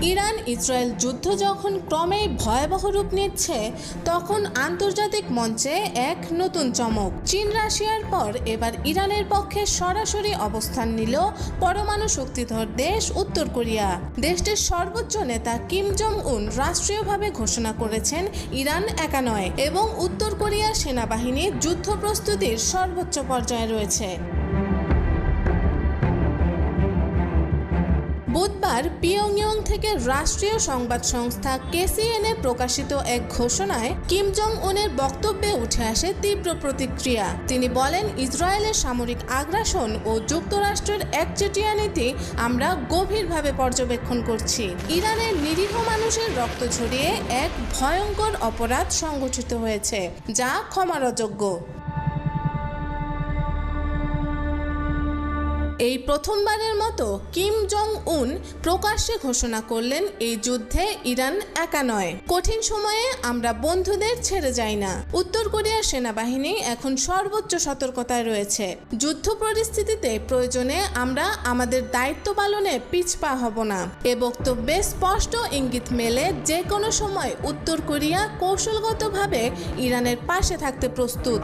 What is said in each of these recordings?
Iran Israel যুদ্ধ যখন ক্রমেই ভয়াবহ রূপ নিচ্ছে, তখন আন্তর্জাতিক মঞ্চে এক নতুন চমক। চীন রাশিয়ার পর এবার ইরানের পক্ষে সরাসরি অবস্থান নিল পরমাণু শক্তিধর দেশ উত্তর কোরিয়া। দেশটির সর্বোচ্চ নেতা কিম জং উন রাষ্ট্রীয়ভাবে ঘোষণা করেছেন ইরান একা নয় এবং উত্তর কোরিয়ার সেনাবাহিনী যুদ্ধ প্রস্তুতির সর্বোচ্চ পর্যায়ে রয়েছে। বুধবার পিয়ংইয়ং থেকে রাষ্ট্রীয় সংবাদ সংস্থা কেসিএনএ প্রকাশিত এক ঘোষণায় কিম জং উনের বক্তব্যে উঠে আসে তীব্র প্রতিক্রিয়া। তিনি বলেন, ইসরায়েলের সামরিক আগ্রাসন ও যুক্তরাষ্ট্রের একচেটিয়া নীতি আমরা গভীরভাবে পর্যবেক্ষণ করছি। ইরানের নিরীহ মানুষের রক্ত ঝরিয়ে এক ভয়ঙ্কর অপরাধ সংঘটিত হয়েছে, যা ক্ষমার অযোগ্য। এই প্রথমবারের মতো কিম জং উন প্রকাশ্যে ঘোষণা করলেন, এই যুদ্ধে ইরান একা নয়। কঠিন সময়ে আমরা বন্ধুদের ছেড়ে যাই না। উত্তর কোরিয়ার সেনাবাহিনী এখন সর্বোচ্চ সতর্কতায় রয়েছে। যুদ্ধ পরিস্থিতিতে প্রয়োজনে আমরা আমাদের দায়িত্ব পালনে পিছপা হব না। এ বক্তব্যে স্পষ্ট ইঙ্গিত মেলে যে কোনো সময় উত্তর কোরিয়া কৌশলগতভাবে ইরানের পাশে থাকতে প্রস্তুত।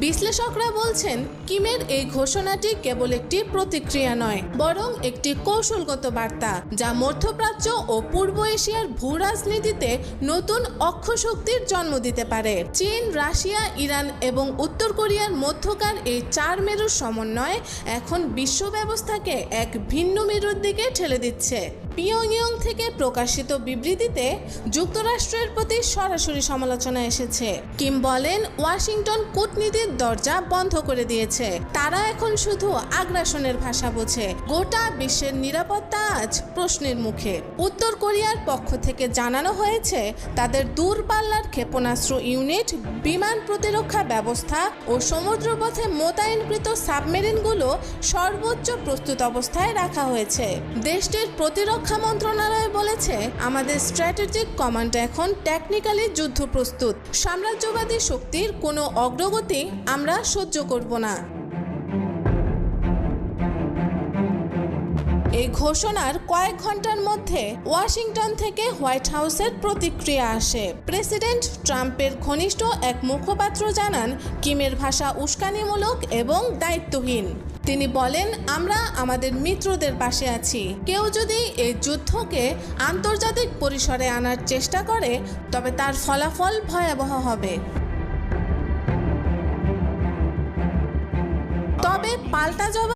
বিশ্লেষকরা বলছেন, কিমের এই ঘোষণাটি কেবল একটি প্রতিক্রিয়া নয়, বরং একটি কৌশলগত বার্তা, যা মধ্যপ্রাচ্য ও পূর্ব এশিয়ার ভূ রাজনীতিতে নতুন অক্ষশক্তির জন্ম দিতে পারে। চীন, রাশিয়া, ইরান এবং উত্তর কোরিয়ার মধ্যকার এই চার মেরুর সমন্বয় এখন বিশ্ব ব্যবস্থাকে এক ভিন্ন মেরুর দিকে ঠেলে দিচ্ছে। পিয়ংইয়ং থেকে প্রকাশিত বিবৃতিতে যুক্তরাষ্ট্রের প্রতি সরাসরি সমালোচনা এসেছে। কিম বলেন, ওয়াশিংটন কূটনীতির দরজা বন্ধ করে দিয়েছে। তারা এখন শুধু আগ্রাসনের ভাষা বোঝে। গোটা বিশ্বের নিরাপত্তা আজ প্রশ্নের মুখে। উত্তর কোরিয়ার পক্ষ থেকে জানানো হয়েছে, তাদের দূরপাল্লার ক্ষেপণাস্ত্র ইউনিট, বিমান প্রতিরক্ষা ব্যবস্থা ও সমুদ্রপথে মোতায়েনকৃত সাবমেরিনগুলো সর্বোচ্চ প্রস্তুত অবস্থায় রাখা হয়েছে। দেশটির প্রতিরক্ষা মন্ত্রণালয় বলেছে, আমাদের স্ট্র্যাটেজিক কমান্ড এখন টেকনিক্যালি যুদ্ধ প্রস্তুত। সাম্রাজ্যবাদী শক্তির কোনো অগ্রগতি আমরা সহ্য করব না। এই ঘোষণার কয়েক ঘন্টার মধ্যে ওয়াশিংটন থেকে হোয়াইট হাউসের প্রতিক্রিয়া আসে। প্রেসিডেন্ট ট্রাম্পের ঘনিষ্ঠ এক মুখপাত্র জানান, কিমের ভাষা উস্কানিমূলক এবং দায়িত্বহীন। তিনি বলেন, আমরা আমাদের মিত্রদের পাশে আছি। কেউ যদি এই যুদ্ধকে আন্তর্জাতিক পরিসরে আনার চেষ্টা করে, তবে তার ফলাফল ভয়াবহ হবে। তবে পাল্টা জবাব